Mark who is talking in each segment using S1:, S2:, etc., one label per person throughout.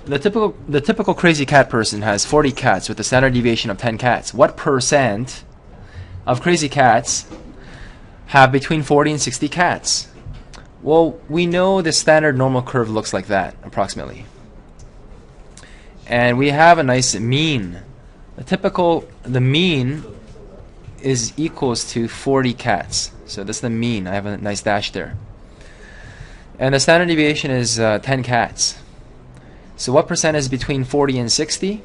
S1: The typical crazy cat person has 40 cats with a standard deviation of 10 cats. What percent of crazy cats have between 40 and 60 cats? Well, we know the standard normal curve looks like that, approximately. And we have a nice mean. The mean is equals to 40 cats. So that's the mean. I have a nice dash there. And the standard deviation is 10 cats. So what percent is between 40 and 60?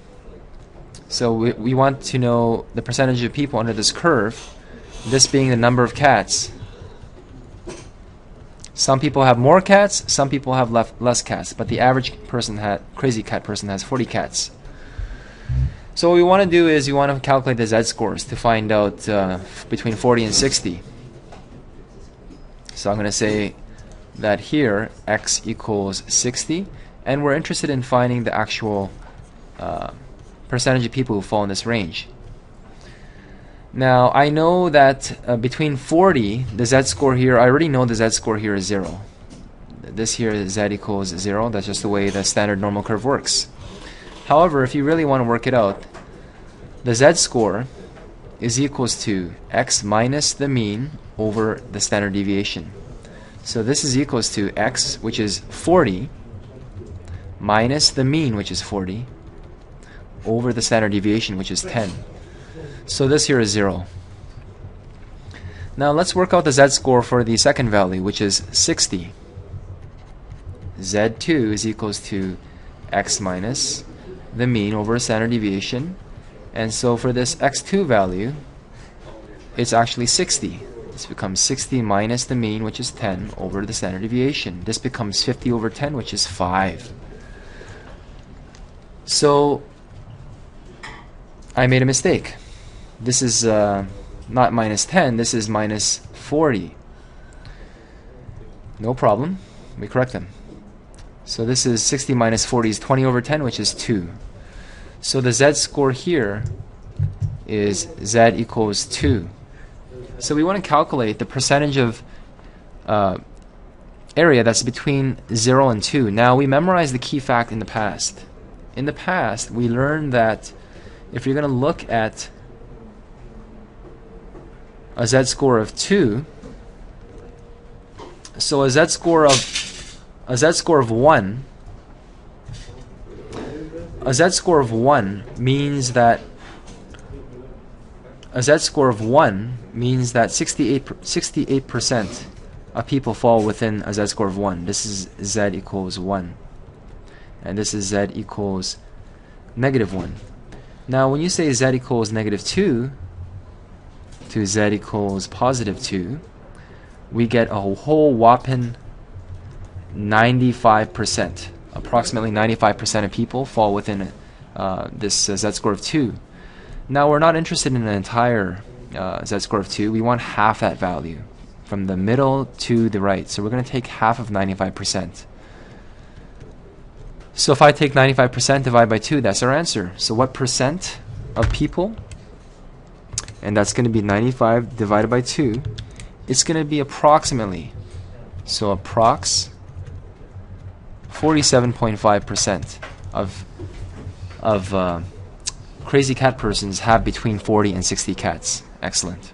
S1: So we want to know the percentage of people under this curve, this being the number of cats. Some people have more cats, some people have less cats, but the average crazy cat person has 40 cats. So what we want to do is we want to calculate the z-scores to find out between 40 and 60. So I'm going to say that here x equals 60, and we're interested in finding the actual percentage of people who fall in this range. Now I know that between 40, the z-score here, I already know the z-score here is 0. This here is z equals 0. That's just the way the standard normal curve works. However, if you really want to work it out, the z-score is equals to x minus the mean over the standard deviation. So this is equals to x, which is 40, minus the mean, which is 40, over the standard deviation, which is 10. So this here is 0. Now let's work out the z-score for the second value, which is 60. z2 is equals to x minus the mean over standard deviation. And so for this x2 value, it's actually 60. This becomes 60 minus the mean, which is 10, over the standard deviation. This becomes 50 over 10, which is 5. So I made a mistake. This is not minus 10, this is minus 40. No problem, we correct them. So this is 60 minus 40 is 20 over 10, which is 2. So the z-score here is z equals 2. So we want to calculate the percentage of area that's between 0 and 2. Now we memorized the key fact in the past. In the past, we learned that if you're going to look at a z-score of 2, so a z-score of 1, a z-score of 1 means that 68% of people fall within a z-score of 1. This is z equals 1. And this is z equals negative 1. Now when you say z equals negative 2 to z equals positive 2, we get a whole whopping 95%. Approximately 95% of people fall within this z-score of 2. Now we're not interested in an entire z-score of 2. We want half that value, from the middle to the right. So we're going to take half of 95%. So if I take 95% divided by 2, that's our answer. So what percent of people, and that's going to be 95 divided by 2, it's going to be approximately, so approx 47.5% of crazy cat persons have between 40 and 60 cats. Excellent.